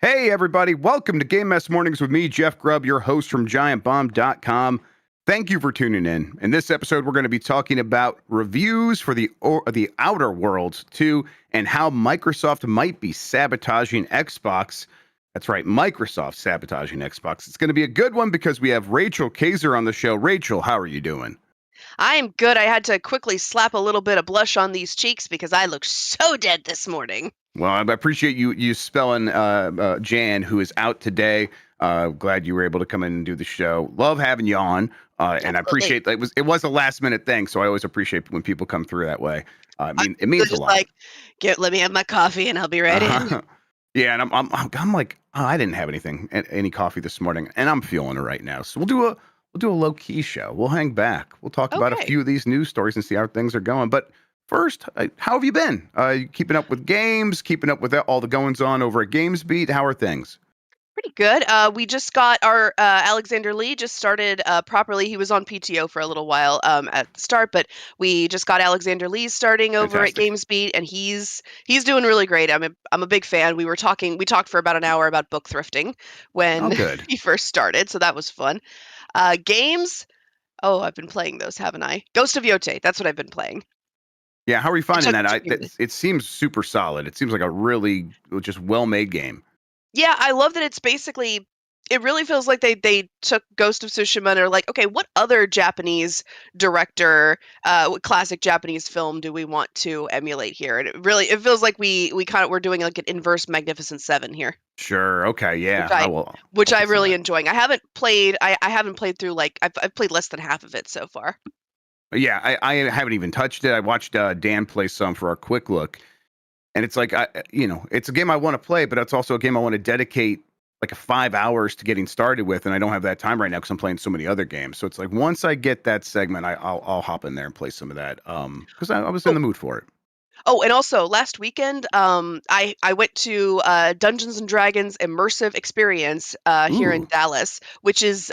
Hey, everybody. Welcome to Game Mess Mornings with me, Jeff Grubb, your host from GiantBomb.com. Thank you for tuning in. In this episode, we're going to be talking about reviews for the Outer Worlds 2 and how Microsoft might be sabotaging Xbox. That's right, Microsoft sabotaging Xbox. It's going to be a good one because we have Rachel Kaser on the show. Rachel, how are you doing? I'm good. I had to quickly slap a little bit of blush on these cheeks because I look so dead this morning. Well, I appreciate you spelling Jan, who is out today. Glad you were able to come in and do the show. Love having you on, and I Absolutely. appreciate that it was a last minute thing, so I always appreciate when people come through that way. I I'm mean, it means a just lot. like, let me have my coffee and I'll be right in. Uh-huh. Yeah, and I'm like, oh, I didn't have any coffee this morning, and I'm feeling it right now. So we'll do a low key show. We'll hang back. We'll talk about a Okay. few of these news stories and see how things are going. But first, how have you been? You keeping up with games? Keeping up with all the goings on over at GamesBeat? How are things? Pretty good. We just got our Alexander Lee just started properly. He was on PTO for a little while at the start, but we just got Alexander Lee starting over at Fantastic. GamesBeat, and he's doing really great. I'm a big fan. We talked for about an hour about book thrifting Oh, when good. he first started, so that was fun. Games. Oh, I've been playing those, haven't I? Ghost of Yote. That's what I've been playing. Yeah, how are you It finding that? took me a minute. It seems super solid. It seems like a really just well made game. Yeah, I love that it's basically it really feels like they took Ghost of Tsushima and are like, okay, what other Japanese director, what classic Japanese film do we want to emulate here? And it feels like we kind of we're doing like an inverse Magnificent Seven here, Sure. Okay. which Yeah. I which I'll I'm get some of really that. enjoying. I haven't played through like I've played less than half of it so far. Yeah, I haven't even touched it. I watched Dan play some for our quick look, and it's like it's a game I want to play, but it's also a game I want to dedicate like 5 hours to getting started with, and I don't have that time right now because I'm playing so many other games. So it's like once I get that segment, I'll hop in there and play some of that because I was in Oh, the mood for it. Oh, and also last weekend, I went to Dungeons and Dragons immersive experience here in Ooh. Dallas, which is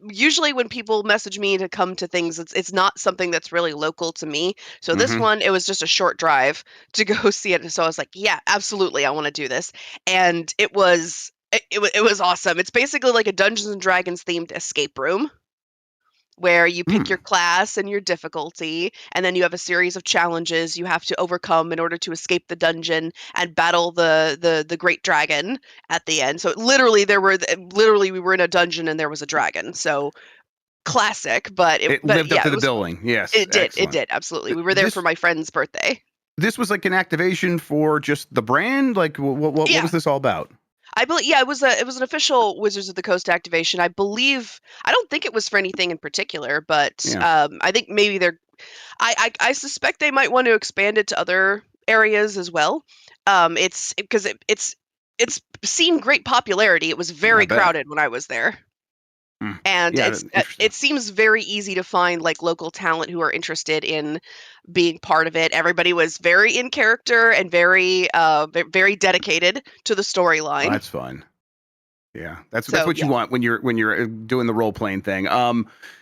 usually when people message me to come to things, it's not something that's really local to me. So this Mm-hmm. one, it was just a short drive to go see it. So I was like, yeah, absolutely, I want to do this, and it was awesome. It's basically like a Dungeons and Dragons themed escape room where you pick your Mm. class and your difficulty, and then you have a series of challenges you have to overcome in order to escape the dungeon and battle the great dragon at the end. So literally we were in a dungeon and there was a dragon. So classic, It but lived up yeah, to it the was fun. billing. Yes, It excellent. did absolutely. Th- We were there for This my friend's birthday. this was like an activation for just the brand. Like, what was Yeah, this all about? I believe, yeah, it was an official Wizards of the Coast activation. I don't think it was for anything in particular, but Yeah. I think maybe they're I suspect they might want to expand it to other areas as well. It's because it's seen great popularity. It was I very bet. crowded when I was there, Mm. and Yeah, interesting. it seems very easy to find like local talent who are interested in being part of it. Everybody was very in character and very dedicated to the Oh, storyline. that's fun. Yeah, that's So what you yeah, want when you're doing the role playing thing.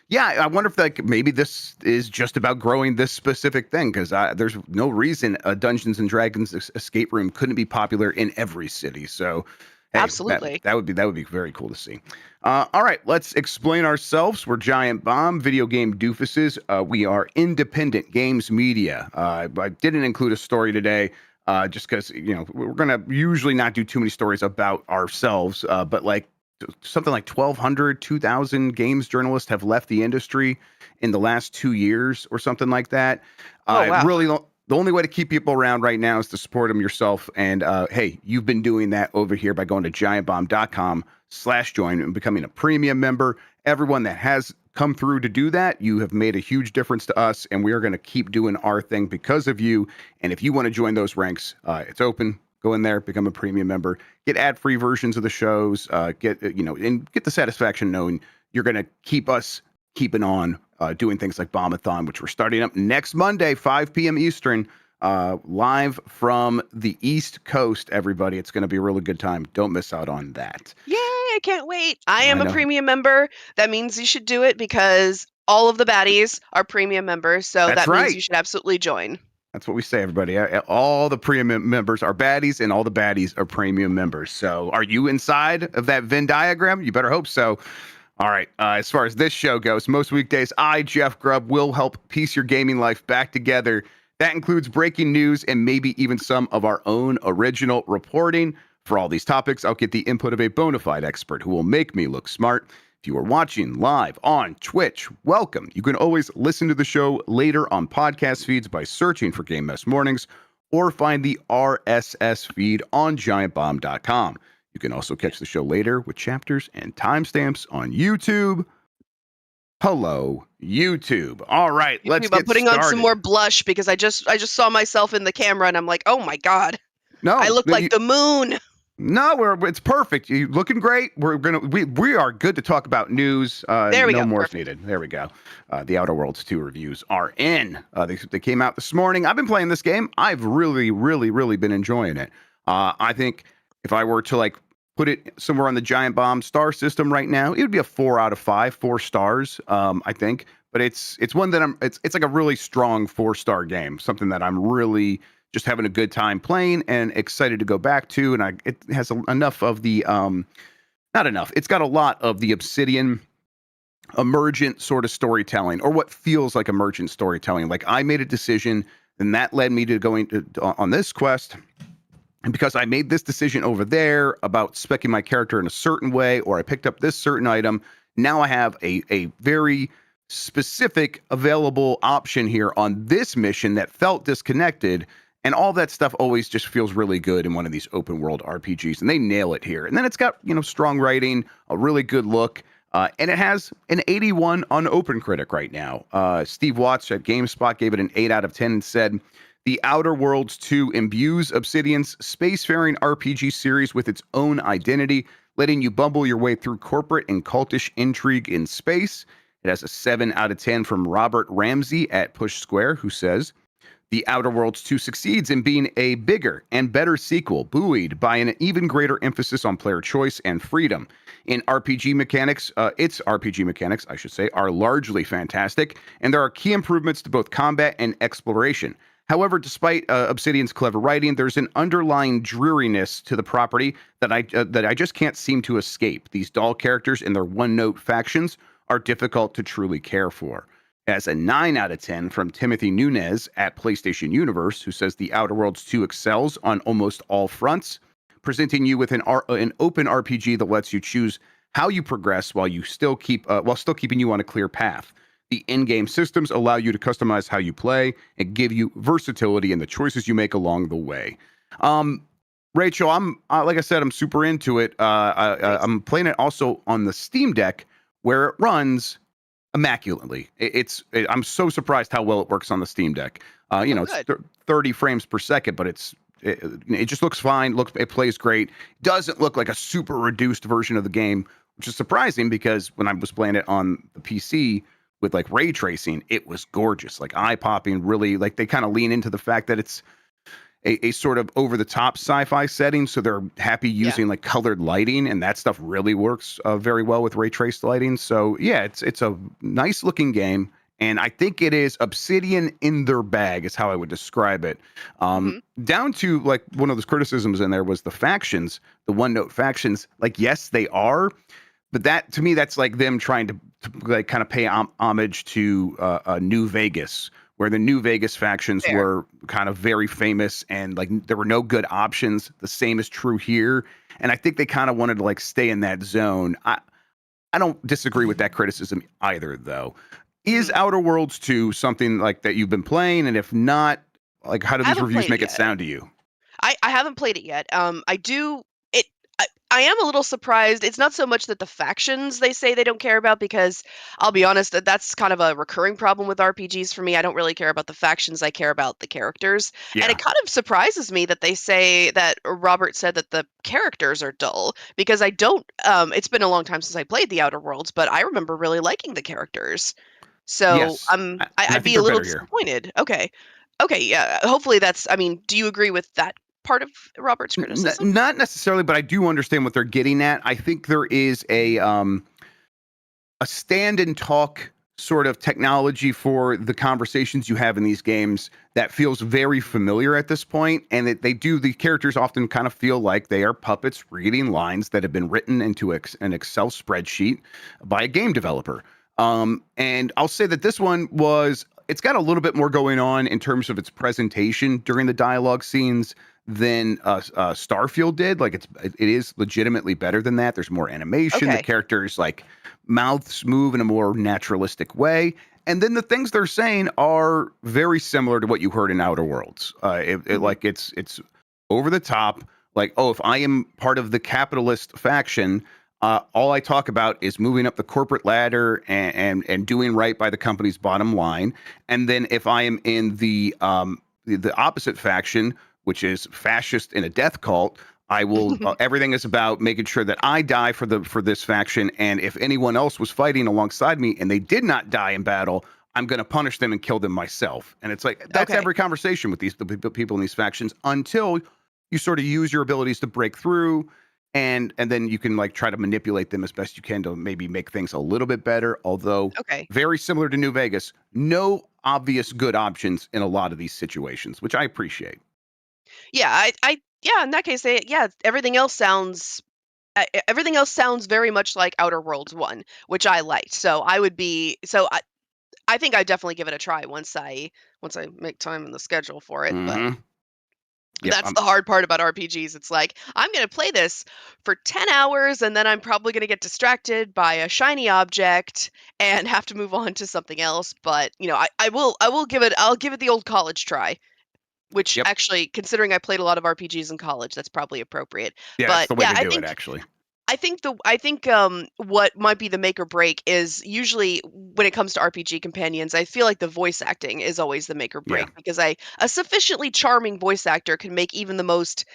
Yeah, I wonder if like maybe this is just about growing this specific thing because there's no reason a Dungeons and Dragons escape room couldn't be popular in every city. So, hey, that absolutely. that would be very cool to see. All right, let's explain ourselves. We're Giant Bomb, video game doofuses. We are independent games media. I didn't include a story today just because we're gonna usually not do too many stories about ourselves, but like something like 1,200, 2,000 games journalists have left the industry in the last 2 years or something like that. Oh wow. Really, the only way to keep people around right now is to support them yourself. And hey, you've been doing that over here by going to giantbomb.com/join and becoming a premium member. Everyone that has come through to do that, you have made a huge difference to us, and we are going to keep doing our thing because of you. And if you want to join those ranks, it's open. Go in there, become a premium member, get ad-free versions of the shows, and get the satisfaction knowing you're going to keep us keeping on doing things like Bombathon, which we're starting up next Monday, 5 p.m. Eastern, live from the East Coast. Everybody, it's going to be a really good time. Don't miss out on that. Yay, I can't wait. I I am a know. premium member. That means you should do it because all of the baddies are premium members, so That's that means right. you should absolutely join. That's what we say, everybody. All the premium members are baddies, and all the baddies are premium members. So, are you inside of that Venn diagram? You better hope so. All right. As far as this show goes, most weekdays, I, Jeff Grubb, will help piece your gaming life back together. That includes breaking news and maybe even some of our own original reporting. For all these topics, I'll get the input of a bona fide expert who will make me look smart. If you are watching live on Twitch, welcome. You can always listen to the show later on podcast feeds by searching for Game Mess Mornings or find the RSS feed on giantbomb.com. You can also catch the show later with chapters and timestamps on YouTube. Hello, YouTube. All right, let's I'm get putting started. on some more blush because I just saw myself in the camera and I'm like, oh my god, I look like the moon. No, it's perfect. You're looking great. We are good to talk about news. There we no go. more is Perfect. needed. There we go. The Outer Worlds 2 reviews are in. They came out this morning. I've been playing this game. I've really, really, really been enjoying it. I think if I were to like put it somewhere on the Giant Bomb star system right now, it would be a 4 out of 5, 4 stars. I think, but it's one that it's like a really strong 4-star game. Something that I'm really just having a good time playing and excited to go back to. And it has enough of the, not enough. It's got a lot of the Obsidian emergent sort of storytelling, or what feels like emergent storytelling. Like I made a decision, and that led me to going on this quest. And because I made this decision over there about speccing my character in a certain way, or I picked up this certain item, now I have a very specific available option here on this mission that felt disconnected. And all that stuff always just feels really good in one of these open world RPGs, and they nail it here. And then it's got, strong writing, a really good look, and it has an 81 on OpenCritic right now. Steve Watts at GameSpot gave it an 8 out of 10 and said, "The Outer Worlds 2 imbues Obsidian's spacefaring RPG series with its own identity, letting you bumble your way through corporate and cultish intrigue in space." It has a 7 out of 10 from Robert Ramsey at Push Square, who says, "The Outer Worlds 2 succeeds in being a bigger and better sequel, buoyed by an even greater emphasis on player choice and freedom. Its RPG mechanics, I should say, are largely fantastic, and there are key improvements to both combat and exploration. However, despite Obsidian's clever writing, there's an underlying dreariness to the property that I just can't seem to escape. These dull characters and their one-note factions are difficult to truly care for." As a 9 out of 10 from Timothy Nunez at PlayStation Universe, who says The Outer Worlds 2 excels on almost all fronts, presenting you with an open RPG that lets you choose how you progress while still keeping you on a clear path. The in-game systems allow you to customize how you play and give you versatility in the choices you make along the way. Rachel, I'm like I said, I'm super into it. I'm playing it also on the Steam Deck, where it runs immaculately. I'm so surprised how well it works on the Steam Deck. It's 30 frames per second, but it just looks fine. It plays great. Doesn't look like a super reduced version of the game, which is surprising because when I was playing it on the PC with like ray tracing, it was gorgeous, like eye popping. Really, like they kind of lean into the fact that it's a sort of over the top sci-fi setting, so they're happy using like colored lighting, and that stuff really works very well with ray traced lighting. So yeah, it's a nice looking game, and I think it is Obsidian in their bag is how I would describe it. Down to like one of those criticisms in there was the factions, the one note factions. Like yes, they are, but that to me that's like them trying to like kind of pay homage to New Vegas, where the New Vegas factions were kind of very famous and like there were no good options. The same is true here. And I think they kind of wanted to like stay in that zone. I don't disagree with that criticism either, though. Is Outer Worlds 2 something like that you've been playing? And if not, like how do these reviews make it sound to you? I haven't played it yet. I am a little surprised. It's not so much that the factions they say they don't care about, because I'll be honest, that's kind of a recurring problem with RPGs for me. I don't really care about the factions. I care about the characters. Yeah. And it kind of surprises me that they say that Robert said that the characters are dull, because I don't it's been a long time since I played The Outer Worlds, but I remember really liking the characters. So Yes. I'd be a little disappointed. Okay. Okay, yeah. Hopefully do you agree with that part of Robert's criticism? Not necessarily, but I do understand what they're getting at. I think there is a stand and talk sort of technology for the conversations you have in these games that feels very familiar at this point, and the characters often kind of feel like they are puppets reading lines that have been written into an Excel spreadsheet by a game developer. And I'll say that this one it's got a little bit more going on in terms of its presentation during the dialogue scenes than Starfield did. Like it is legitimately better than that. There's more animation. The Okay. characters like mouths move in a more naturalistic way. And then the things they're saying are very similar to what you heard in Outer Worlds. Mhm. It's over the top. Like, oh, if I am part of the capitalist faction, all I talk about is moving up the corporate ladder and doing right by the company's bottom line. And then if I am in the opposite faction, which is fascist in a death cult, I will. Everything is about making sure that I die for this faction, and if anyone else was fighting alongside me and they did not die in battle, I'm going to punish them and kill them myself. And it's like that's Okay. every conversation with the people in these factions until you sort of use your abilities to break through, and then you can like try to manipulate them as best you can to maybe make things a little bit better. Although Okay. very similar to New Vegas, no obvious good options in a lot of these situations, which I appreciate. Yeah, yeah, in that case, yeah, everything else sounds very much like Outer Worlds 1, which I liked. So I think I'd definitely give it a try once I make time in the schedule for it, but Hmm. Yep. that's the hard part about RPGs. It's like, I'm gonna play this for 10 hours, and then I'm probably gonna get distracted by a shiny object and have to move on to something else, but, I'll give it the old college try, which Yep. actually, considering I played a lot of RPGs in college, that's probably appropriate. Yeah, that's But, the way yeah, to do it, actually. what might be the make or break is usually when it comes to RPG companions, I feel like the voice acting is always the make or Yeah. break because a sufficiently charming voice actor can make even the most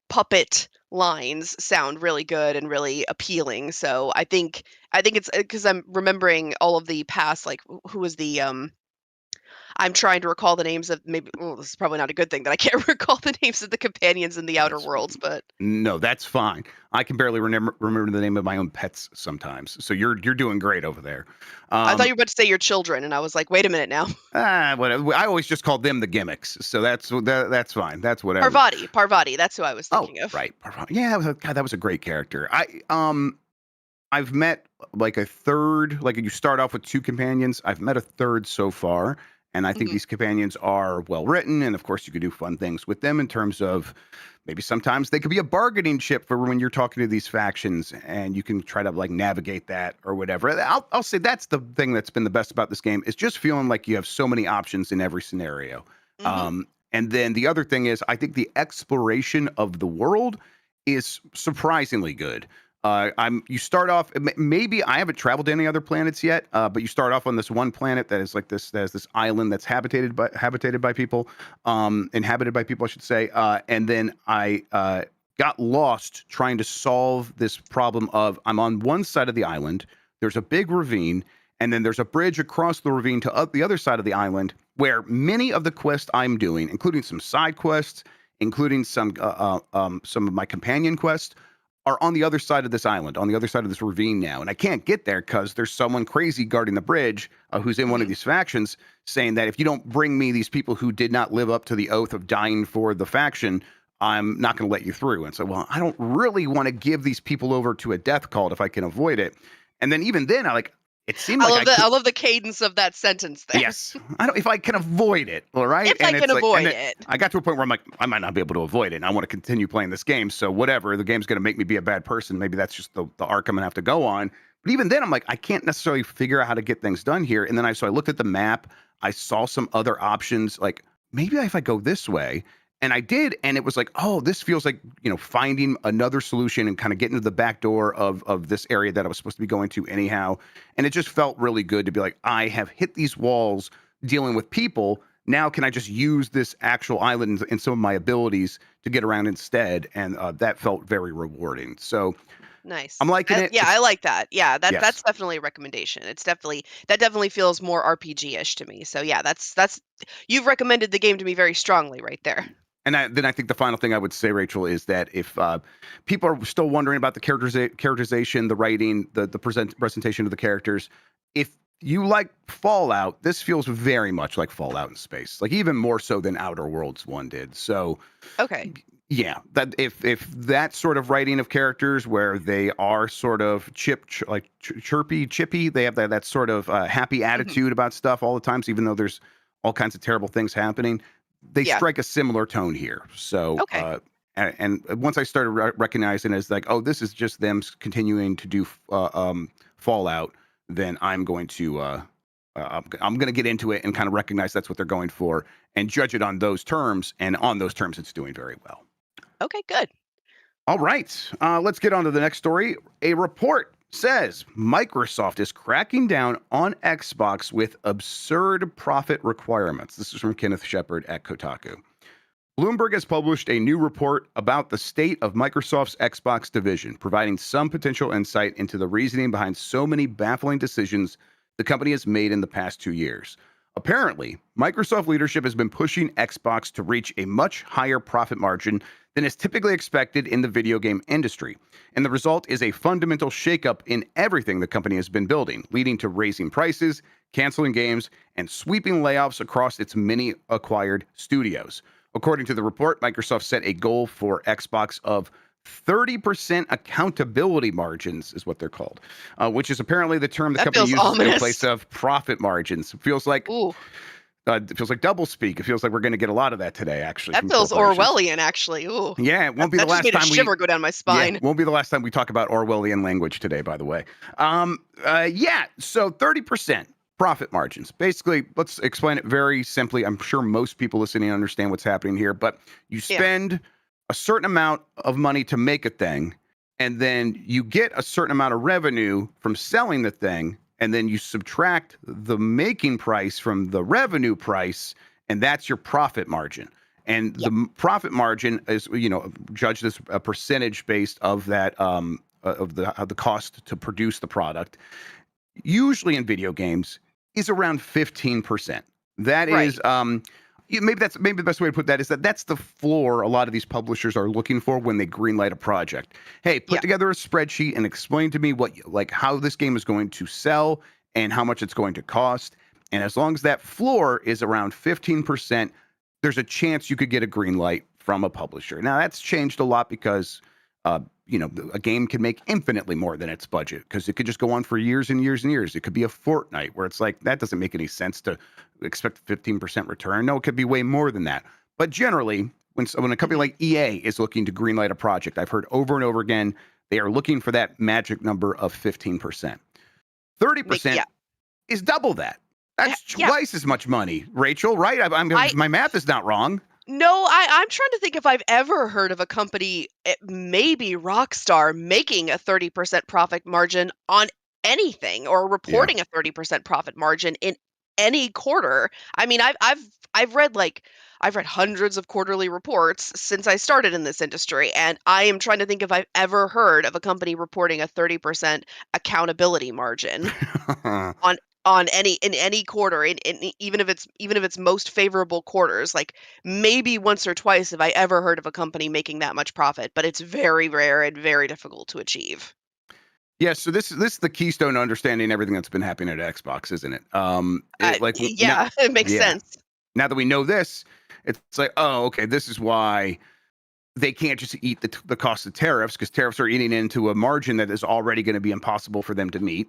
puppet lines sound really good and really appealing. So I think it's because I'm remembering all of the past, like who was the I'm trying to recall the names of maybe. Oh, this is probably not a good thing that I can't recall the names of the companions in the Outer That's Worlds, but no, that's fine. I can barely remember the name of my own pets sometimes. So you're doing great over there. I thought Um, you were about to say your children, and I was like, wait a minute now. Whatever. I always just called them the gimmicks. So that's fine. That's whatever. Parvati, that's who I was Oh, thinking of. right. Yeah, God, that was a great character. I've met like a third, like you start off with two companions. I've met a third so far. And I think Mhm, these companions are well written. And of course, you could do fun things with them in terms of maybe sometimes they could be a bargaining chip for when you're talking to these factions and you can try to like navigate that or whatever. I'll say that's the thing that's been the best about this game is just feeling like you have so many options in every scenario. mhm. And then the other thing is, I think the exploration of the world is surprisingly good. You start off. Maybe I haven't traveled to any other planets yet, but you start off on this one planet that is like this. That has this island that's habitated by people, inhabited by people, I should say. And then I got lost trying to solve this problem of I'm on one side of the island. There's a big ravine, and then there's a bridge across the ravine to the other side of the island, where many of the quests I'm doing, including some side quests, including some of my companion quests are on the other side of this island, on the other side of this ravine now. And I can't get there because there's someone crazy guarding the bridge who's in one of Mhm. these factions saying that if you don't bring me these people who did not live up to the oath of dying for the faction, I'm not going to let you through. And so, well, I don't really want to give these people over to a death cult if I can avoid it. And then even then, it seemed like I I could. love the cadence of that sentence there. Yes, I don't. If I can avoid it, all right. If I And can it's like, and avoid then it. I got to a point where I'm like, I might not be able to avoid it, and I want to continue playing this game. So whatever, the game's going to make me be a bad person. Maybe that's just the arc I'm going to have to go on. But even then, I'm like, I can't necessarily figure out how to get things done here. And then I looked at the map. I saw some other options. Like maybe if I go this way, and I did, and it was like, oh, this feels like finding another solution and kind of getting to the back door of this area that I was supposed to be going to anyhow. And it just felt really good to be like, I have hit these walls dealing with people. Now, can I just use this actual island and some of my abilities to get around instead? And that felt very rewarding. So I'm Nice. liking it. Yeah, I It's like that. Yeah, yes. that's definitely a recommendation. That definitely feels more RPG-ish to me. So yeah, that's you've recommended the game to me very strongly right there. And then I think the final thing I would say, Rachel, is that if people are still wondering about the characterization, the writing, the presentation of the characters, if you like Fallout, this feels very much like Fallout in space, like even more so than Outer Worlds 1 did. So, Okay. yeah, that if that sort of writing of characters where they are sort of chirpy, chippy, they have that sort of happy Mhm. attitude about stuff all the times, even though there's all kinds of terrible things happening. They Yeah. strike a similar tone here. So, Okay. and once I started recognizing it as like, oh, this is just them continuing to do Fallout, then I'm going to get into it and kind of recognize that's what they're going for and judge it on those terms. And on those terms, it's doing very well. Okay, good. All right, let's get on to the next story. A report says Microsoft is cracking down on Xbox with absurd profit requirements. This is from Kenneth Shepard at Kotaku. Bloomberg has published a new report about the state of Microsoft's Xbox division, providing some potential insight into the reasoning behind so many baffling decisions the company has made in the past 2 years. Apparently, Microsoft leadership has been pushing Xbox to reach a much higher profit margin than is typically expected in the video game industry. And the result is a fundamental shakeup in everything the company has been building, leading to raising prices, canceling games, and sweeping layoffs across its many acquired studios. According to the report, Microsoft set a goal for Xbox of 30% accountability margins, is what they're called, which is apparently the term the That company feels uses in ominous. place of profit margins. Ooh, It feels like double speak. It feels like we're going to get a lot of that today, actually, that from feels corporations. Orwellian, actually. Ooh, Yeah, it that, won't be the that just last made a time we. shiver go down my Yeah, spine. won't be the last time we talk about Orwellian language today. By the way, yeah. So 30% profit margins. Basically, let's explain it very simply. I'm sure most people listening understand what's happening here, but you Yeah. spend a certain amount of money to make a thing, and then you get a certain amount of revenue from selling the thing, and then you subtract the making price from the revenue price, and that's your profit margin. And Yep. the profit margin is, judged as a percentage based of that of the cost to produce the product. Usually in video games is around 15%. That Right. is maybe the best way to put that is that's the floor a lot of these publishers are looking for when they greenlight a project. Hey, put Yeah. together a spreadsheet and explain to me like how this game is going to sell and how much it's going to cost. And as long as that floor is around 15%, there's a chance you could get a green light from a publisher. Now that's changed a lot because a game can make infinitely more than its budget because it could just go on for years and years and years. It could be a Fortnite where it's like that doesn't make any sense to expect 15% return. No, it could be way more than that. But generally, when a company Mhm. like EA is looking to greenlight a project, I've heard over and over again they are looking for that magic number of 15%. Make 30% yeah. is double that. That's Yeah. twice as much money, Rachel. Right? I My math is not wrong. No, I'm trying to think if I've ever heard of a company, maybe Rockstar, making a 30% profit margin on anything or Yeah. reporting a 30% profit margin in any quarter. I mean, I've read I've read hundreds of quarterly reports since I started in this industry, and I am trying to think if I've ever heard of a company reporting a 30% accountability margin on any in any quarter even if it's most favorable quarters, like maybe once or twice have I ever heard of a company making that much profit, but it's very rare and very difficult to achieve. Yeah, so this is the keystone to understanding everything that's been happening at Xbox, isn't it? Now, Yeah, it makes yeah. sense. Now that we know this, it's like, oh, okay, this is why they can't just eat the cost of tariffs because tariffs are eating into a margin that is already going to be impossible for them to meet.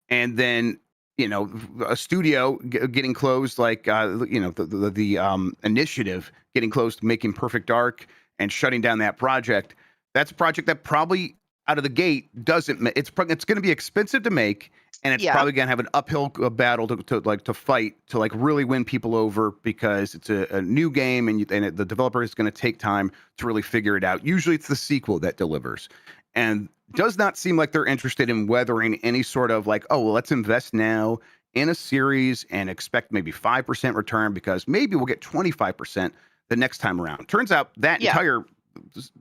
And then a studio getting closed, like the initiative getting closed, making Perfect Dark and shutting down that project. That's a project that probably out of the gate doesn't. It's going to be expensive to make, and it's Yeah. probably going to have an uphill battle to fight to like really win people over because it's a new game and the developer is going to take time to really figure it out. Usually, it's the sequel that delivers, and does not seem like they're interested in weathering any sort of like, oh, well, let's invest now in a series and expect maybe 5% return because maybe we'll get 25% the next time around. Turns out that Yeah. entire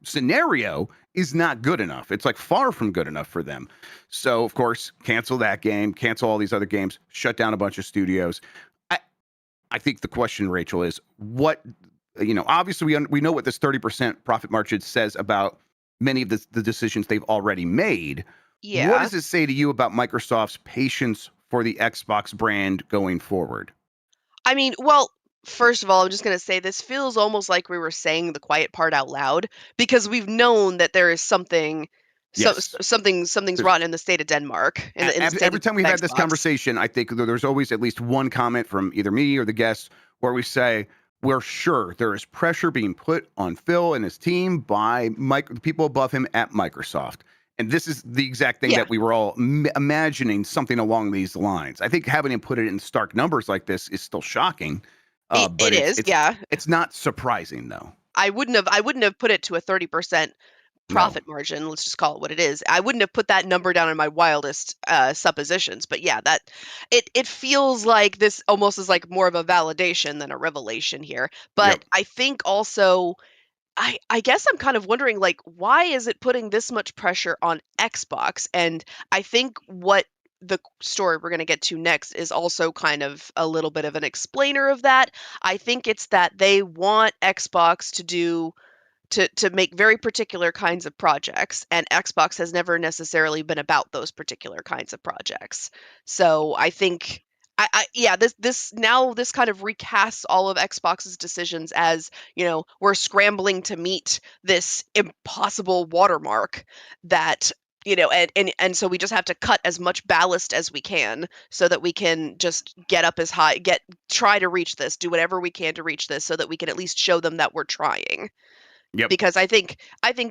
scenario is not good enough. It's like far from good enough for them. So, of course, cancel that game, cancel all these other games, shut down a bunch of studios. I, I think the question, Rachel, is what, obviously we know what this 30% profit margin says about many of the decisions they've already made. What Yeah. does it say to you about Microsoft's patience for the Xbox brand going forward? I mean, well, first of all, I'm just gonna say this feels almost like we were saying the quiet part out loud because we've known that there is Yes. something's There's rotten in the state of Denmark, in the state every of time we've had this Xbox. conversation, I think there's always at least one comment from either me or the guests where we say, we're sure there is pressure being put on Phil and his team by the people above him at Microsoft. And this is the exact thing Yeah, that we were all imagining, something along these lines. I think having him put it in stark numbers like this is still shocking, it but it's is. Yeah, it's not surprising though. I wouldn't have put it to a 30% No. profit margin. Let's just call it what it is. I wouldn't have put that number down in my wildest suppositions. But yeah, that it feels like this almost is like more of a validation than a revelation here. Yep. But I think also I guess I'm kind of wondering, like, why is it putting this much pressure on Xbox? And I think what the story we're going to get to next is also kind of a little bit of an explainer of that. I think it's that they want Xbox to make very particular kinds of projects, and Xbox has never necessarily been about those particular kinds of projects. So I think yeah, this kind of recasts all of Xbox's decisions as, we're scrambling to meet this impossible watermark that and so we just have to cut as much ballast as we can so that we can just get up as high, try to reach this, do whatever we can to reach this so that we can at least show them that we're trying, Yep. because I think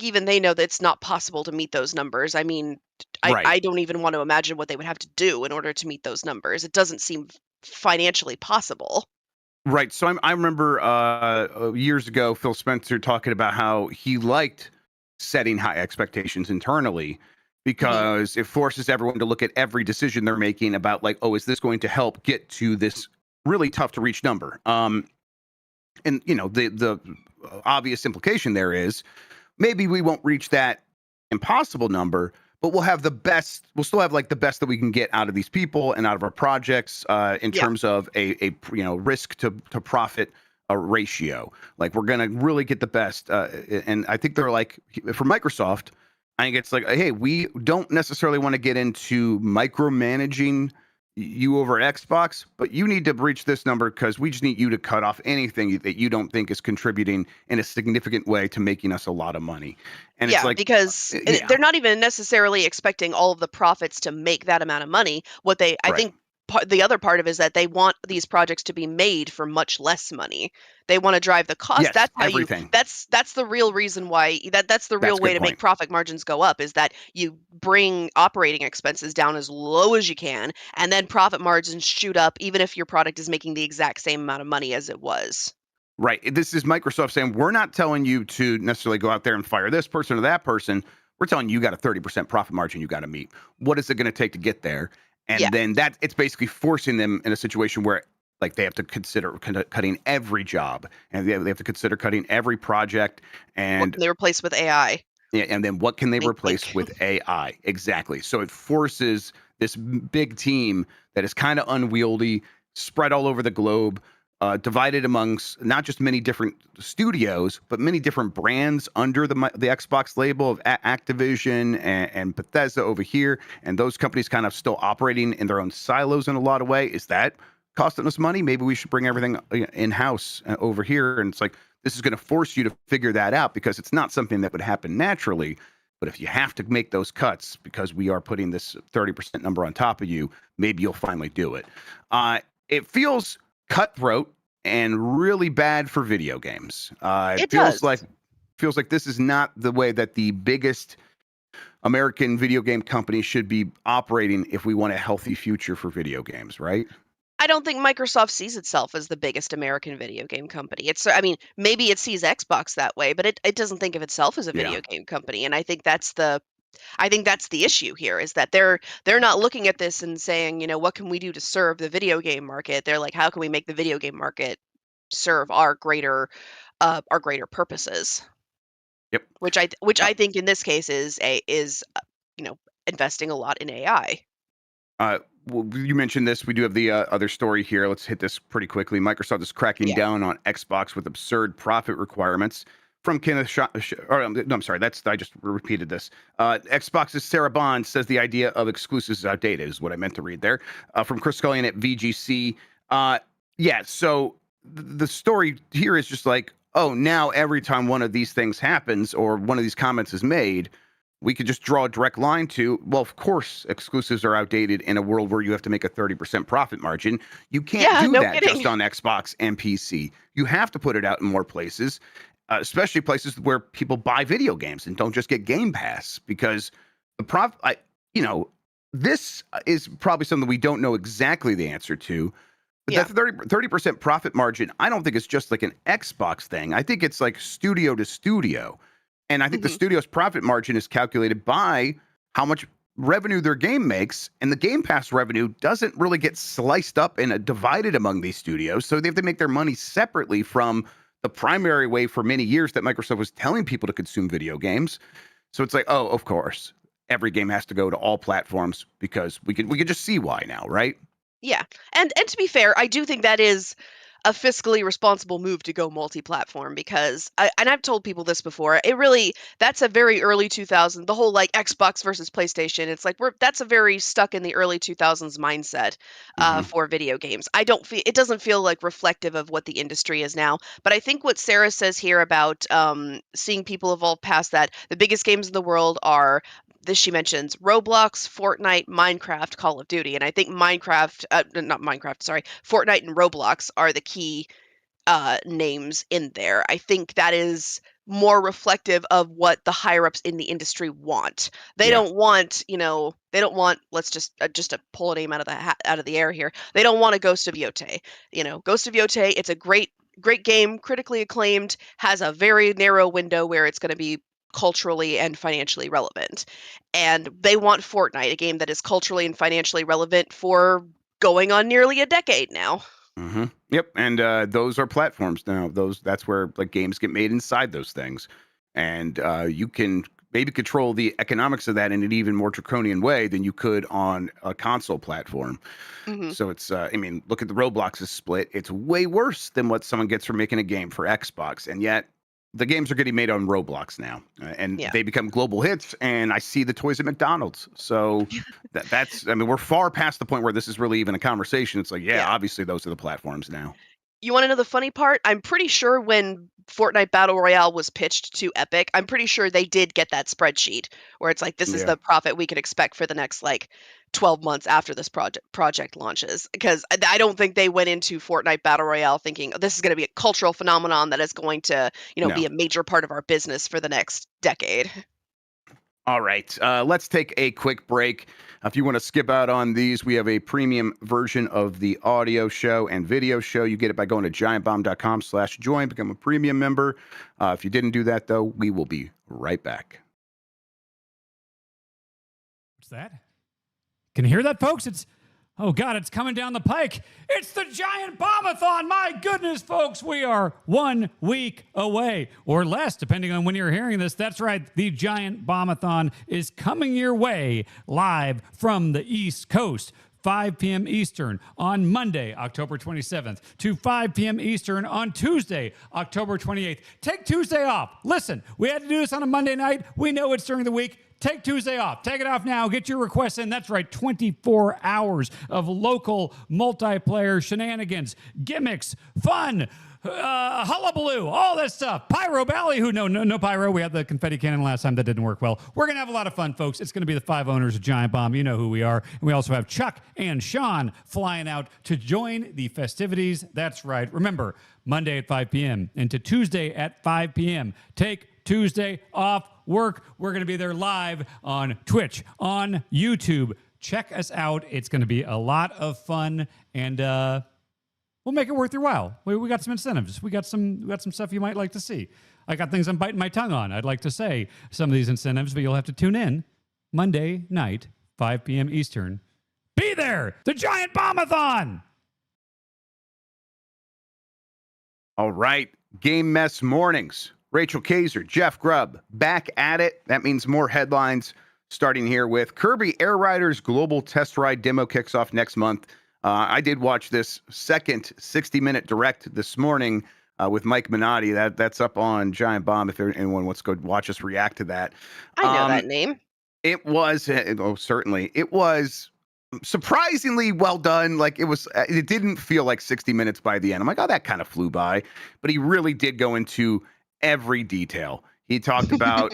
even they know that it's not possible to meet those numbers. I mean, I Right. I don't even want to imagine what they would have to do in order to meet those numbers. It doesn't seem financially possible. Right. So I remember years ago, Phil Spencer talking about how he liked setting high expectations internally Mhm. because it forces everyone to look at every decision they're making about, like, oh, is this going to help get to this really tough to reach number? And the obvious implication there is maybe we won't reach that impossible number, but we'll still have like the best that we can get out of these people and out of our projects in Yeah. terms of a risk to profit ratio. Like, we're gonna really get the best, and I think they're like, for Microsoft, I think it's like, hey, we don't necessarily want to get into micromanaging you over at Xbox, but you need to reach this number because we just need you to cut off anything that you don't think is contributing in a significant way to making us a lot of money. And it's Yeah, like, because yeah, they're not even necessarily expecting all of the profits to make that amount of money. I right. think the other part of it is that they want these projects to be made for much less money. They want to drive the cost. Yes, everything. That's the real reason why that's the That's real a way good to make point. profit margins go up, is that you bring operating expenses down as low as you can, and then profit margins shoot up even if your product is making the exact same amount of money as it was. Right. This is Microsoft saying, we're not telling you to necessarily go out there and fire this person or that person. We're telling you got a 30% profit margin you got to meet. What is it going to take to get there? Yeah. And then that it's basically forcing them in a situation where, like, they have to consider cutting every job, and they have to consider cutting every project, What and can they replace with AI? yeah, and then what can they Wink, replace wink. with AI? Exactly. So it forces this big team that is kind of unwieldy, spread all over the globe, divided amongst not just many different studios, but many different brands under the Xbox label of Activision and Bethesda over here, and those companies kind of still operating in their own silos in a lot of way. Is that costing us money? Maybe we should bring everything in house over here. And it's like, this is going to force you to figure that out because it's not something that would happen naturally. But if you have to make those cuts because we are putting this 30% number on top of you, maybe you'll finally do it. It feels cutthroat and really bad for video games. It It does. feels like this is not the way that the biggest American video game company should be operating if we want a healthy future for video games, right? I don't think Microsoft sees itself as the biggest American video game company. I mean, maybe it sees Xbox that way, but it doesn't think of itself as a Yeah. video game company. And I think that's the issue here, is that they're not looking at this and saying, what can we do to serve the video game market? They're like, how can we make the video game market serve our greater purposes? Yep. Which I Uh, think in this case is you know, investing a lot in AI. Uh, well, you mentioned this. We do have the other story here. Let's hit this pretty quickly. Microsoft is cracking Yeah. down on Xbox with absurd profit requirements. from Kenneth no, I'm sorry, I just repeated this. Xbox's Sarah Bond says the idea of exclusives is outdated, is what I meant to read there. From Chris Scullion at VGC. Yeah, so the story here is just like, oh, now every time one of these things happens or one of these comments is made, we could just draw a direct line to, well, of course, exclusives are outdated in a world where you have to make a 30% profit margin. You can't Yeah, do no that just kidding. on Xbox and PC. You have to put it out in more places, especially places where people buy video games and don't just get Game Pass, because the you know, this is probably something we don't know exactly the answer to. But Yeah. that 30% profit margin, I don't think it's just like an Xbox thing. I think it's like studio to studio. And I think the Mhm. studio's profit margin is calculated by how much revenue their game makes. And the Game Pass revenue doesn't really get sliced up and divided among these studios. So they have to make their money separately from the primary way for many years that Microsoft was telling people to consume video games. So it's like, oh, of course, every game has to go to all platforms because we could just see why now, right? Yeah. And to be fair, I do think that is a fiscally responsible move to go multi-platform because and I've told people this before. It really that's a very early 2000 the whole like Xbox versus PlayStation. It's like that's a very stuck in the early 2000s mindset Hmm. for video games. I don't feel it doesn't feel like reflective of what the industry is now. But I think what Sarah says here about seeing people evolve past that, the biggest games in the world are this she mentions Roblox, Fortnite, Minecraft, Call of Duty, and I think not Minecraft, sorry, Fortnite and Roblox are the key names in there. I think that is more reflective of what the higher ups in the industry want. They Yeah. don't want, they don't want. Let's just to pull a name out of out of the air here. They don't want a Ghost of Yotei. Ghost of Yotei. It's a great game, critically acclaimed, has a very narrow window where it's going to be culturally and financially relevant. And they want Fortnite, a game that is culturally and financially relevant for going on nearly a decade now. Hmm. Yep, and those are platforms now. That's where like games get made inside those things, and you can maybe control the economics of that in an even more draconian way than you could on a console platform. Hmm. So it's, I mean, look at the Roblox's split. It's way worse than what someone gets for making a game for Xbox, and yet the games are getting made on Roblox now, and Yeah. they become global hits. And I see the toys at McDonald's. So that's, I mean, we're far past the point where this is really even a conversation. It's like, yeah, Yeah. obviously those are the platforms now. You wanna know the funny part? I'm pretty sure when Fortnite Battle Royale was pitched to Epic, I'm pretty sure they did get that spreadsheet where it's like, "This is Yeah. the profit we could expect for the next, like, 12 months after this project launches." Because I don't think they went into Fortnite Battle Royale thinking, "Oh, this is gonna be a cultural phenomenon that is going to, be No. a major part of our business for the next decade." All right. Let's take a quick break. If you want to skip out on these, we have a premium version of the audio show and video show. You get it by going to giantbomb.com/join, become a premium member. If you didn't do that, though, we will be right back. What's that? Can you hear that, folks? Oh God, it's coming down the pike. It's the Giant Bombathon. My goodness, folks, we are 1 week away or less, depending on when you're hearing this. That's right. The Giant Bombathon is coming your way live from the East Coast. 5 p.m. Eastern on Monday, October 27th, to 5 p.m. Eastern on Tuesday, October 28th. Take Tuesday off. Listen, we had to do this on a Monday night. We know it's during the week. Take Tuesday off. Take it off now. Get your requests in. That's right, 24 hours of local multiplayer shenanigans, gimmicks, fun, hullabaloo, all that stuff. Pyro, ballyhoo. No pyro. We had the confetti cannon last time. That didn't work well. We're going to have a lot of fun, folks. It's going to be the 5 owners of Giant Bomb. You know who we are. And we also have Chuck and Sean flying out to join the festivities. That's right. Remember, Monday at 5 p.m. into Tuesday at 5 p.m. Take Tuesday off work. We're going to be there live on Twitch, on YouTube. Check us out. It's going to be a lot of fun, and we'll make it worth your while. We got some incentives. We got some stuff you might like to see. I got things I'm biting my tongue on. I'd like to say some of these incentives, but you'll have to tune in Monday night, 5 p.m. Eastern. Be there! The Giant Bombathon! All right. Game Mess Mornings. Rachel Kaser, Jeff Grubb, back at it. That means more headlines, starting here with Kirby Air Riders Global Test Ride demo kicks off next month. I did watch this second 60-minute direct this morning. with Mike Minotti. That's up on Giant Bomb if anyone wants to go watch us react to that. I know that name. It was, certainly. It was surprisingly well done. Like it didn't feel like 60 minutes by the end. I'm like, oh, that kind of flew by. But he really did go into every detail. He talked about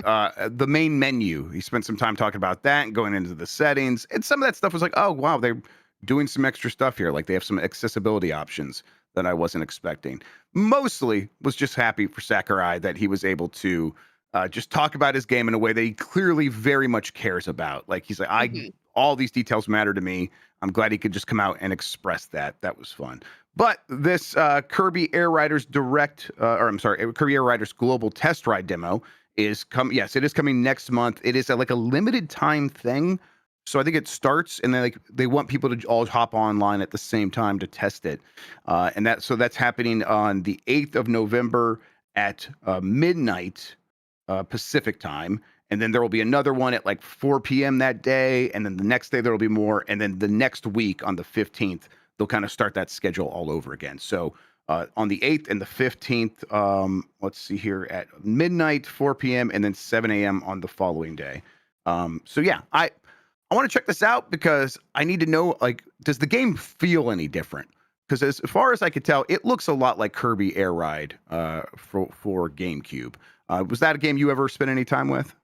the main menu. He spent some time talking about that and going into the settings. And some of that stuff was like, oh, wow, they're doing some extra stuff here. Like they have some accessibility options that I wasn't expecting. Mostly was just happy for Sakurai that he was able to just talk about his game in a way that he clearly very much cares about. Like he's like, all these details matter to me. I'm glad he could just come out and express that. That was fun. But this Kirby Air Riders Kirby Air Riders Global Test Ride demo is Yes, it is coming next month. It is like a limited time thing. So I think it starts, and then they want people to all hop online at the same time to test it. So that's happening on the 8th of November at midnight Pacific time. And then there will be another one at like 4 p.m. that day. And then the next day there will be more. And then the next week on the 15th, they'll kind of start that schedule all over again. So on the 8th and the 15th, let's see here, at midnight, 4 p.m., and then 7 a.m. on the following day. So yeah, I want to check this out because I need to know, like, does the game feel any different? Because as far as I could tell, it looks a lot like Kirby Air Ride for GameCube. Was that a game you ever spent any time with?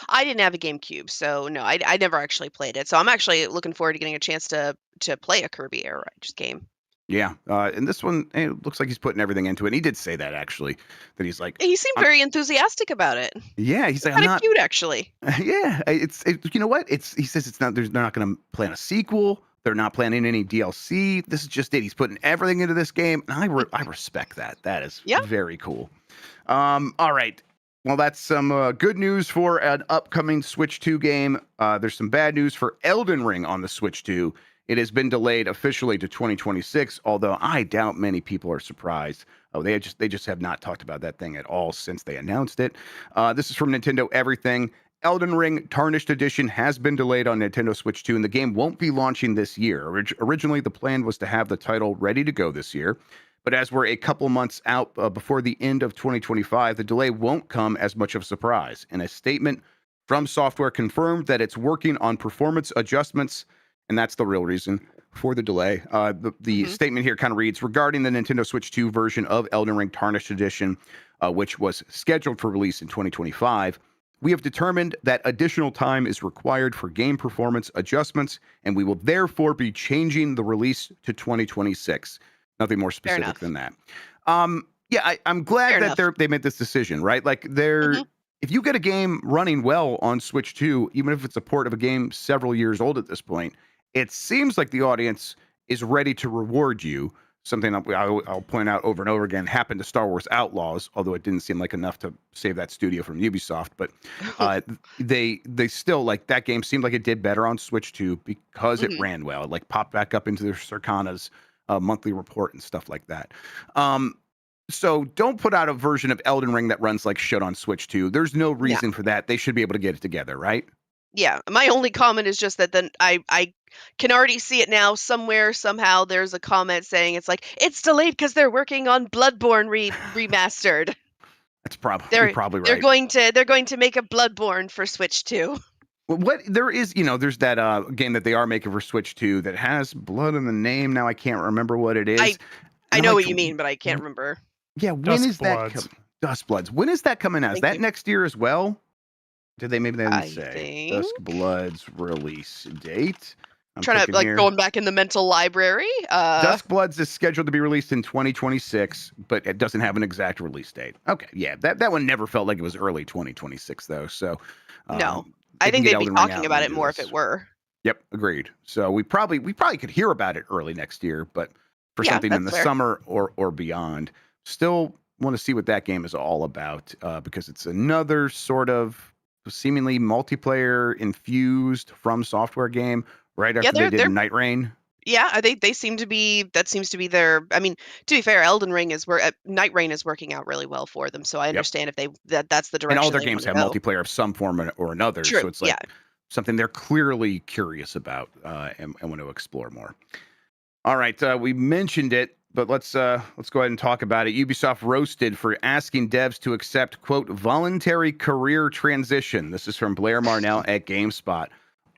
I didn't have a GameCube, so no, I never actually played it. So I'm actually looking forward to getting a chance to play a Kirby Air Riders game. Yeah, and this one, it looks like he's putting everything into it. And he did say that actually, that he's like, He seemed very enthusiastic about it. Yeah, he's like, I'm Kind of not cute, actually. Yeah, you know what? He says it's not. They're not going to plan a sequel. They're not planning any DLC. This is just it. He's putting everything into this game, and I respect that. That is very cool. All right. Well, that's some good news for an upcoming Switch 2 game. There's some bad news for Elden Ring on the Switch 2. It has been delayed officially to 2026, although I doubt many people are surprised. Oh, they just have not talked about that thing at all since they announced it. This is from Nintendo Everything. Elden Ring Tarnished Edition has been delayed on Nintendo Switch 2, and the game won't be launching this year. Originally, the plan was to have the title ready to go this year, but as we're a couple months out before the end of 2025, the delay won't come as much of a surprise. In a statement, From Software confirmed that it's working on performance adjustments, and that's the real reason for the delay. The statement here kind of reads, regarding the Nintendo Switch 2 version of Elden Ring Tarnished Edition, which was scheduled for release in 2025, we have determined that additional time is required for game performance adjustments, and we will therefore be changing the release to 2026. Nothing more specific than that. I'm glad that they made this decision, right? Like if you get a game running well on Switch 2, even if it's a port of a game several years old at this point, it seems like the audience is ready to reward you. Something I'll point out over and over again happened to Star Wars Outlaws, although it didn't seem like enough to save that studio from Ubisoft. But they still, like, that game seemed like it did better on Switch 2 because it ran well. It like popped back up into their Circana's monthly report and stuff like that. So don't put out a version of Elden Ring that runs like shit on Switch 2. There's no reason for that. They should be able to get it together, right? Yeah, my only comment is just that then I can already see it now. Somewhere, somehow, there's a comment saying it's like, it's delayed because they're working on Bloodborne remastered. That's probably right. They're going to make a Bloodborne for Switch 2. What there is, there's that game that they are making for Switch 2 that has blood in the name. Now I can't remember what it is. I know what you mean, but I can't remember. Yeah, when is that? Dustbloods. When is that coming out? Is that next year as well? Did they maybe they didn't say Duskbloods release date? I'm trying to going back in the mental library. Duskbloods is scheduled to be released in 2026, but it doesn't have an exact release date. Okay, yeah, that one never felt like it was early 2026 though. So no, I think they'd be talking about it more if it were. Yep, agreed. So we probably could hear about it early next year, but for something in the summer or beyond, still want to see what that game is all about because it's another sort of seemingly multiplayer infused From Software game right after they did Night Rain. Yeah, they seem to be. That seems to be their. I mean, to be fair, Elden Ring is where Night Rain is working out really well for them. So I understand if that's the direction. And all their games have multiplayer of some form or another. True. So it's like something they're clearly curious about and want to explore more. All right, we mentioned it. but let's go ahead and talk about it. Ubisoft roasted for asking devs to accept, quote, voluntary career transition. This is from Blair Marnell at GameSpot.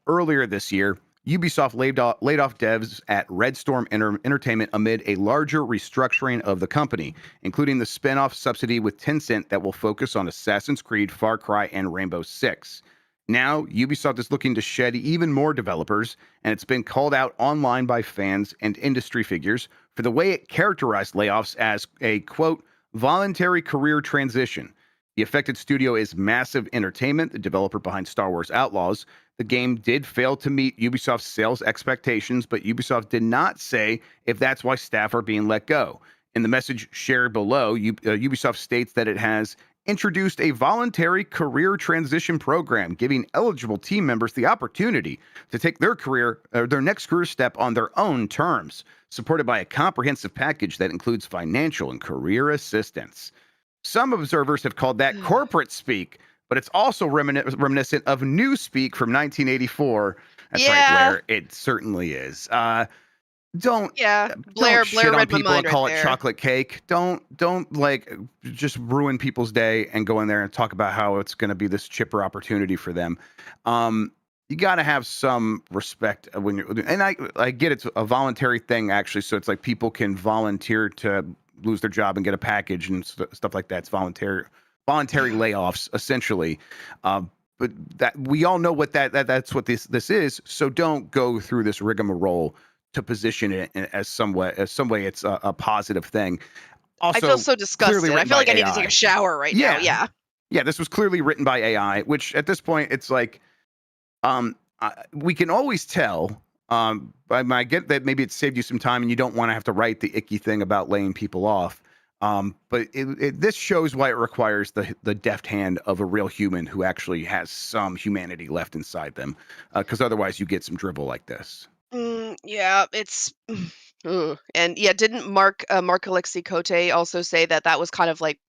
Earlier this year, Ubisoft laid off devs at Red Storm Entertainment amid a larger restructuring of the company, including the spin-off subsidy with Tencent that will focus on Assassin's Creed, Far Cry, and Rainbow Six. Now, Ubisoft is looking to shed even more developers, and it's been called out online by fans and industry figures for the way it characterized layoffs as a, quote, voluntary career transition. The affected studio is Massive Entertainment, the developer behind Star Wars Outlaws. The game did fail to meet Ubisoft's sales expectations, but Ubisoft did not say if that's why staff are being let go. In the message shared below, Ubisoft states that it has introduced a voluntary career transition program, giving eligible team members the opportunity to take their next career step on their own terms, supported by a comprehensive package that includes financial and career assistance. Some observers have called that corporate speak, but it's also reminiscent of new speak from 1984. That's right, Blair. It certainly is. Don't Blair shit on read my people mind and call right it there. chocolate cake. Don't like just ruin people's day and go in there and talk about how it's going to be this chipper opportunity for them. You got to have some respect when you're, and I get it's a voluntary thing actually, so it's like people can volunteer to lose their job and get a package and stuff like that. It's voluntary layoffs essentially. But that we all know what that's what this is. So don't go through this rigmarole to position it as some way it's a positive thing. Also, I feel so disgusted. I feel like I need to take a shower right now. Yeah. Yeah, this was clearly written by AI, which at this point it's like we can always tell. I get that maybe it saved you some time and you don't want to have to write the icky thing about laying people off. But this shows why it requires the deft hand of a real human who actually has some humanity left inside them, because otherwise you get some dribble like this. Yeah, it's ugh. And yeah, didn't Mark Alexi Cote also say that was kind of like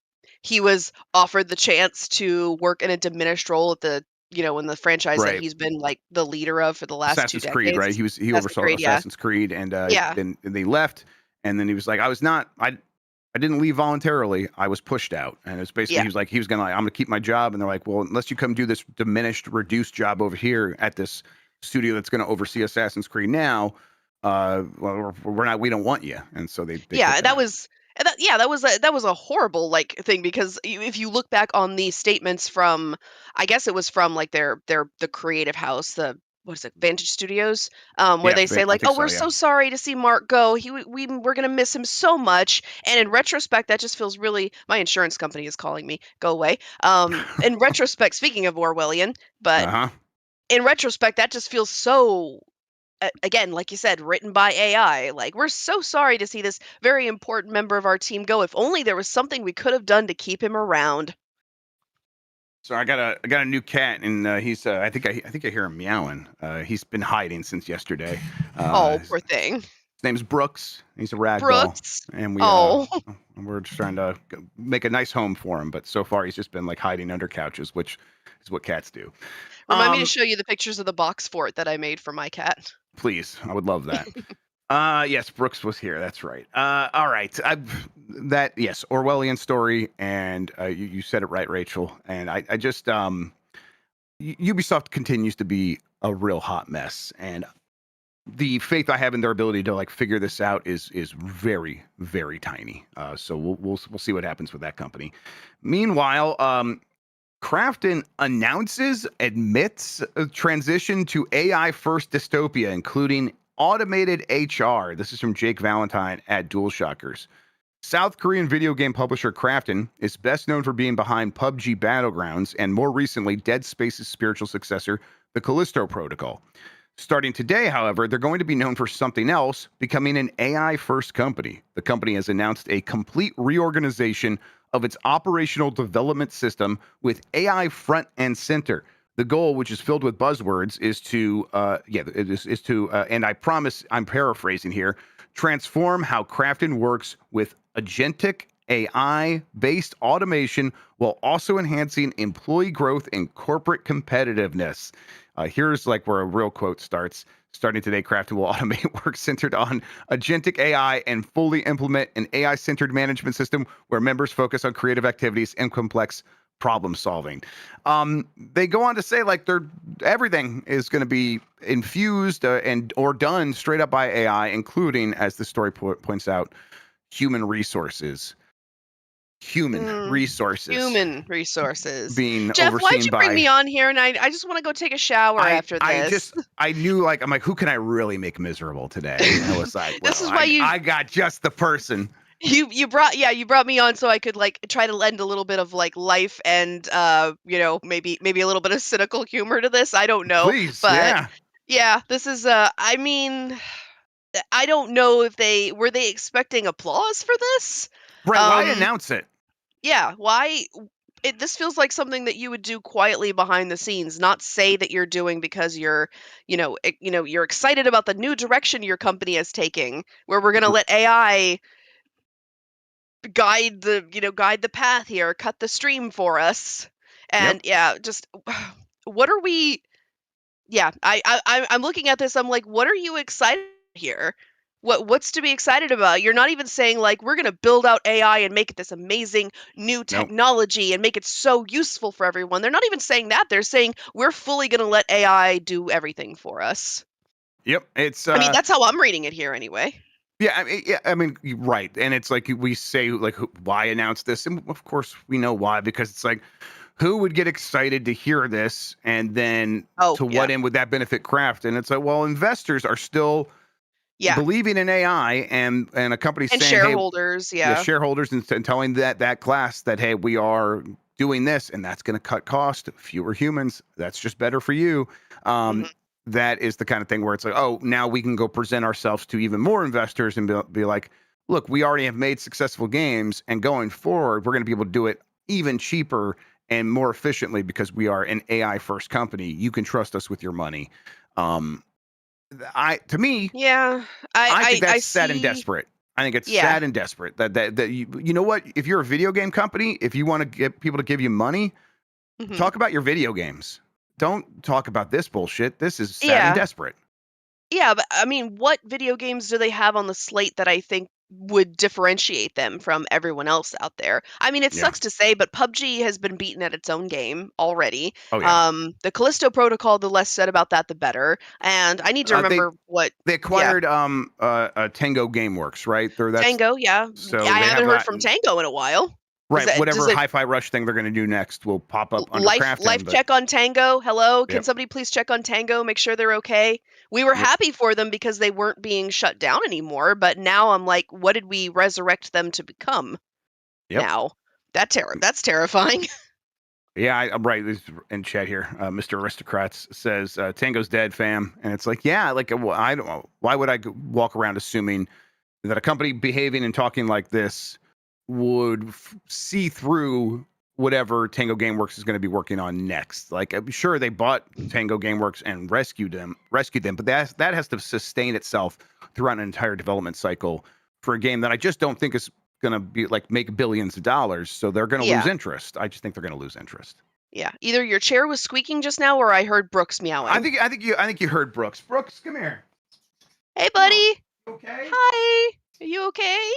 he was offered the chance to work in a diminished role at the in the franchise that Right. he's been like the leader of for the last 2 Assassin's Creed, right? decades? He Assassin's oversaw Creed, yeah. Assassin's Creed, and Yeah. then they left, and then he was like, I didn't leave voluntarily. I was pushed out, and it's basically Yeah. he was gonna I'm gonna keep my job, and they're like, well, unless you come do this reduced job over here at this studio that's gonna oversee Assassin's Creed now, well, we don't want you, and so they Yeah, took that was that was a horrible like thing because if you look back on the statements from I guess it was from like the creative house, the what is it, Vantage Studios, where they say I like, think "Oh, so, we're yeah. so sorry to see Mark go. We're gonna miss him so much." And in retrospect, that just feels really. My insurance company is calling me. Go away. In retrospect, speaking of Orwellian, but Uh-huh. in retrospect, that just feels so again, like you said, written by AI. Like, we're so sorry to see this very important member of our team go. If only there was something we could have done to keep him around. So I got a new cat, and he's I think I hear him meowing. He's been hiding since yesterday. Oh, His poor thing. name's Brooks. He's a rag doll, Brooks. and Oh, we're just trying to make a nice home for him. But so far, he's just been like hiding under couches, which is what cats do. remind me to show you the pictures of the box fort that I made for my cat. Please, I would love that. Yes, Brooks was here. That's right. All right. Yes, Orwellian story, and you said it right, Rachel. And I just Ubisoft continues to be a real hot mess, and the faith I have in their ability to like figure this out is very, very tiny. So we'll see what happens with that company. Meanwhile, Krafton admits a transition to AI first dystopia, including automated HR. This is from Jake Valentine at DualShockers. South Korean video game publisher Krafton is best known for being behind PUBG Battlegrounds and more recently Dead Space's spiritual successor, the Callisto Protocol. Starting today, however, they're going to be known for something else, becoming an AI-first company. The company has announced a complete reorganization of its operational development system with AI front and center. The goal, which is filled with buzzwords, is to, and I promise I'm paraphrasing here, transform how Krafton works with agentic AI-based automation while also enhancing employee growth and corporate competitiveness. Here's like where a real quote starts. Starting today, Krafton will automate work centered on agentic AI and fully implement an AI-centered management system where members focus on creative activities and complex problem solving. They go on to say like everything is going to be infused and or done straight up by AI, including, as the story points out, human resources. Human resources. being Jeff, why'd overseen you bring by. me on here? And I just want to go take a shower after this. I knew, like, I'm like, who can I really make miserable today? And I was like, well, This is why I got just the person. You brought me on so I could like try to lend a little bit of like life and maybe a little bit of cynical humor to this. I don't know. Please, But yeah, this is I mean, I don't know if they were expecting applause for this? Right, why announce it? Yeah, why this feels like something that you would do quietly behind the scenes, not say that you're doing because you're, you're excited about the new direction your company is taking, where we're going to let AI guide the path here, cut the stream for us. And just what are we I'm looking at this, I'm like, what are you excited here? What's to be excited about? You're not even saying like we're going to build out AI and make it this amazing new technology and make it so useful for everyone. They're not even saying that. They're saying we're fully going to let AI do everything for us. Yep, it's I mean, that's how I'm reading it here anyway. Yeah, I mean, right. And it's like we say, like, why announce this? And of course, we know why, because it's like, who would get excited to hear this? And then what end would that benefit Kraft? And it's like, well, investors are still believing in AI, and a company saying, shareholders, hey, shareholders, and telling that class that, hey, we are doing this, and that's going to cut cost, fewer humans. That's just better for you. That is the kind of thing where it's like, oh, now we can go present ourselves to even more investors and be like, look, we already have made successful games, and going forward, we're going to be able to do it even cheaper and more efficiently because we are an AI first company. You can trust us with your money. I think that's sad and desperate. I think it's sad and desperate that you know what? If you're a video game company, if you want to get people to give you money, talk about your video games. Don't talk about this bullshit. This is sad and desperate. Yeah, but I mean, what video games do they have on the slate that I think would differentiate them from everyone else out there? I mean, it sucks to say, but PUBG has been beaten at its own game already. Oh, yeah. The Callisto Protocol, the less said about that, the better. And I need to remember what they acquired. Tango Gameworks, right? Tango, yeah. So I haven't heard from Tango in a while. Right, whatever Hi-Fi Rush thing they're going to do next will pop up under Krafton. Life check on Tango. Hello, can somebody please check on Tango, make sure they're okay? We were happy for them because they weren't being shut down anymore, but now I'm like, what did we resurrect them to become? Now, that's terrifying. Yeah, I'm right. This is in chat here. Mr. Aristocrats says Tango's dead, fam, and it's like, yeah, like I don't know. Why would I walk around assuming that a company behaving and talking like this would see through whatever Tango Gameworks is going to be working on next? Like, I'm sure they bought Tango Gameworks and rescued them, but that has to sustain itself throughout an entire development cycle for a game that I just don't think is going to be like make billions of dollars. So they're going to lose interest. I just think they're going to lose interest. Yeah, either your chair was squeaking just now, or I heard Brooks meowing. I think you heard Brooks. Brooks, come here. Hey, buddy. You okay? Hi. Are you okay?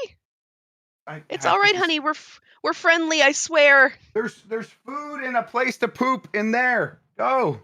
It's all right, honey. We're friendly, I swear. There's food and a place to poop in there. Go.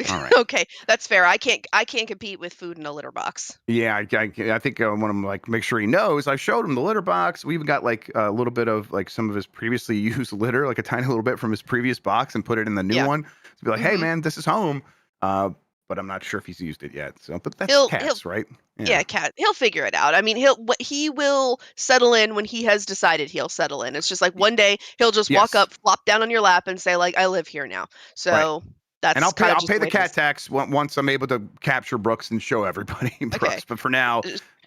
All right. Okay, that's fair. I can't compete with food in a litter box. Yeah, I think I want him like make sure he knows. I showed him the litter box. We even got like a little bit of like some of his previously used litter, like a tiny little bit from his previous box, and put it in the new one to be like, hey man, this is home. But I'm not sure if he's used it yet. So, but that's cats, right? Yeah, cat. He'll figure it out. I mean, he will settle in when he has decided he'll settle in. It's just like one day he'll just walk up, flop down on your lap, and say like, "I live here now." So that's and I'll pay the cat tax once I'm able to capture Brooks and show everybody Brooks. But for now,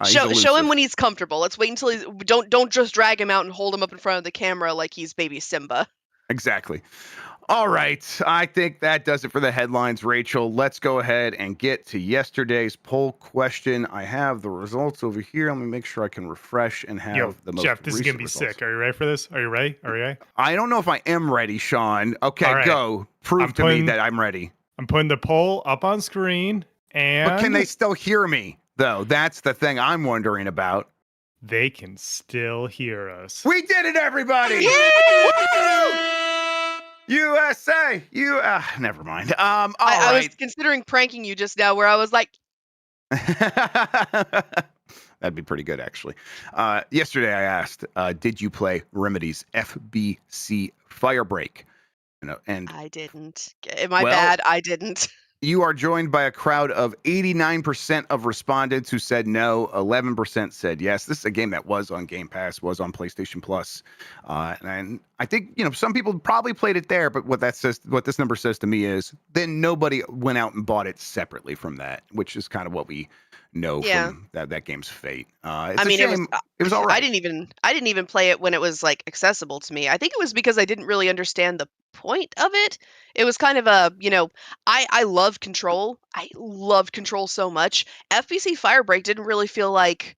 show him when he's comfortable. Let's wait until don't just drag him out and hold him up in front of the camera like he's baby Simba. Exactly. All right. I think that does it for the headlines, Rachel. Let's go ahead and get to yesterday's poll question. I have the results over here. Let me make sure I can refresh and have the most Jeff, this is going to be results. sick. Are you ready for this? Are you ready? Are you ready? I don't know if I am ready, Sean. Okay, right. go. Prove to me that I'm ready. I'm putting the poll up on screen, And But can they still hear me, though? That's the thing I'm wondering about. they can still hear us. We did it, everybody! Woo! USA! Never mind. All I was right. considering pranking you just now, where I was like, That'd be pretty good, actually. Yesterday I asked, did you play Remedy's FBC Firebreak? And I didn't. Am I well, bad? I didn't. you are joined by a crowd of 89% of respondents who said no, 11% said yes. This is a game that was on Game Pass, was on PlayStation Plus, and I think some people probably played it there. But what this number says to me is then nobody went out and bought it separately from that, which is kind of what we know Yeah. from that game's fate. It's I a mean, shame. It was all right. I didn't even play it when it was like accessible to me. I think it was because I didn't really understand the point of it. It was kind of I love Control. I loved Control so much. FBC Firebreak didn't really feel like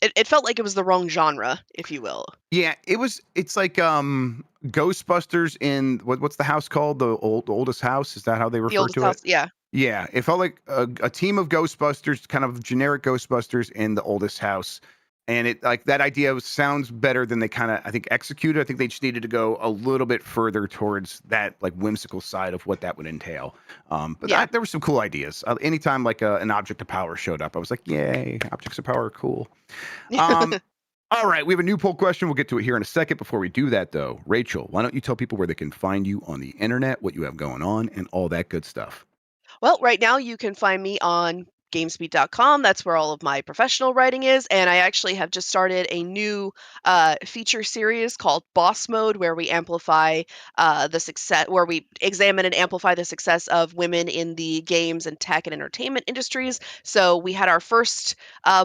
it felt like it was the wrong genre, if you will. Yeah, it's like Ghostbusters in what's the house called? The oldest house? Is that how they The refer oldest to house, it? yeah. Yeah, it felt like a team of Ghostbusters, kind of generic Ghostbusters in the oldest house. And it like that idea sounds better than they kind of I think executed. I think they just needed to go a little bit further towards that like whimsical side of what that would entail. But Yeah. there were some cool ideas. Anytime like an object of power showed up, I was like, yay, objects of power are cool. Um, all right, we have a new poll question. We'll get to it here in a second. Before we do that, though, Rachel, why don't you tell people where they can find you on the internet, what you have going on, and all that good stuff? Well, right now you can find me on gamesbeat.com. That's where all of my professional writing is. And I actually have just started a new feature series called Boss Mode, where we where we examine and amplify the success of women in the games and tech and entertainment industries. So we had our first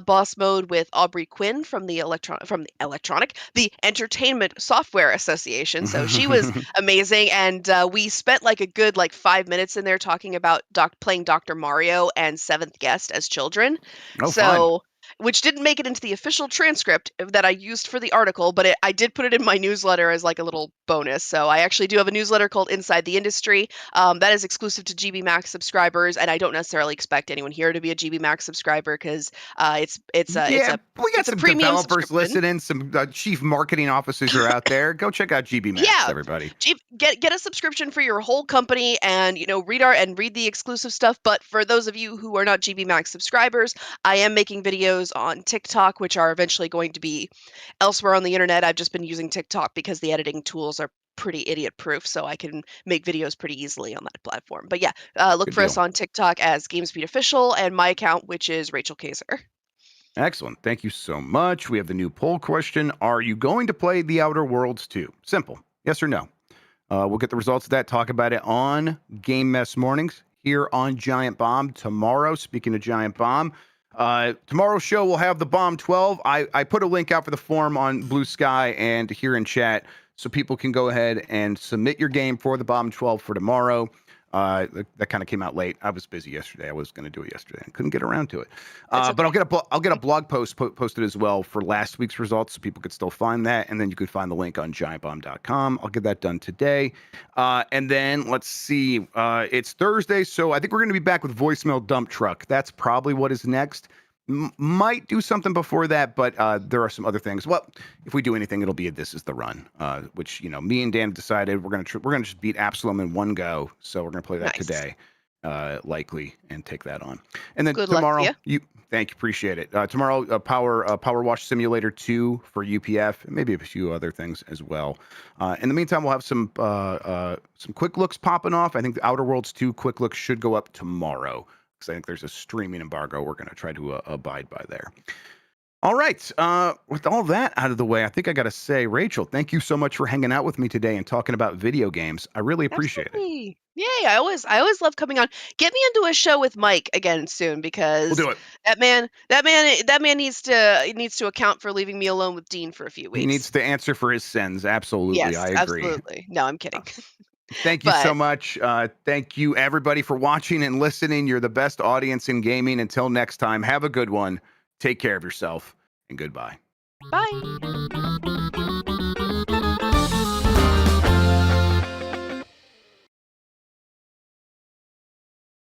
Boss Mode with Aubrey Quinn from the Entertainment Software Association. So she was amazing, and we spent like a good 5 minutes in there talking about playing Dr. Mario and Seventh Guest as children. Oh, fun. Which didn't make it into the official transcript that I used for the article, but I did put it in my newsletter as like a little bonus. So I actually do have a newsletter called Inside the Industry. That is exclusive to GB Max subscribers, and I don't necessarily expect anyone here to be a GB Max subscriber because it's we got some premium developers subscription. listening. Some chief marketing officers are out there. Go check out GB Max, Yeah. everybody. Get a subscription for your whole company, and read the exclusive stuff. But for those of you who are not GB Max subscribers, I am making videos on TikTok, which are eventually going to be elsewhere on the internet. I've just been using TikTok because the editing tools are pretty idiot proof, so I can make videos pretty easily on that platform. But yeah, look Good for us deal. on TikTok as GameSpeed Official, and my account, which is Rachel Kaser. Excellent. Thank you so much. We have the new poll question. Are you going to play The Outer Worlds 2? Simple. Yes or no? We'll get the results of that, talk about it on Game Mess Mornings here on Giant Bomb tomorrow. Speaking of Giant Bomb, tomorrow's show will have the Bomb 12. I put a link out for the form on Blue Sky and here in chat so people can go ahead and submit your game for the Bomb 12 for tomorrow. That kind of came out late. I was busy yesterday. I was going to do it yesterday. I couldn't get around to it. But I'll get a blog post posted as well for last week's results, so people could still find that, and then you could find the link on giantbomb.com. I'll get that done today. And then let's see. It's Thursday, so I think we're going to be back with voicemail dump truck. That's probably what is next. Might do something before that, but there are some other things. Well, if we do anything, it'll be a This Is the Run, which me and Dan decided we're gonna just beat Absalom in one go. So we're gonna play that today, likely, and take that on. And then Good luck to tomorrow, you. thank you, appreciate it. Tomorrow, Power Wash Simulator 2 for UPF, and maybe a few other things as well. In the meantime, we'll have some quick looks popping off. I think the Outer Worlds 2 quick looks should go up tomorrow, because I think there's a streaming embargo we're going to try to abide by there. All right. With all that out of the way, I think I got to say, Rachel, thank you so much for hanging out with me today and talking about video games. I really appreciate it. Yay! I always love coming on. Get me into a show with Mike again soon, because We'll do it. that man needs to account for leaving me alone with Dean for a few weeks. He needs to answer for his sins. Absolutely. Yes, I agree. absolutely. No, I'm kidding. Thank you so much. Thank you, everybody, for watching and listening. You're the best audience in gaming. Until next time, have a good one. Take care of yourself, and goodbye. Bye.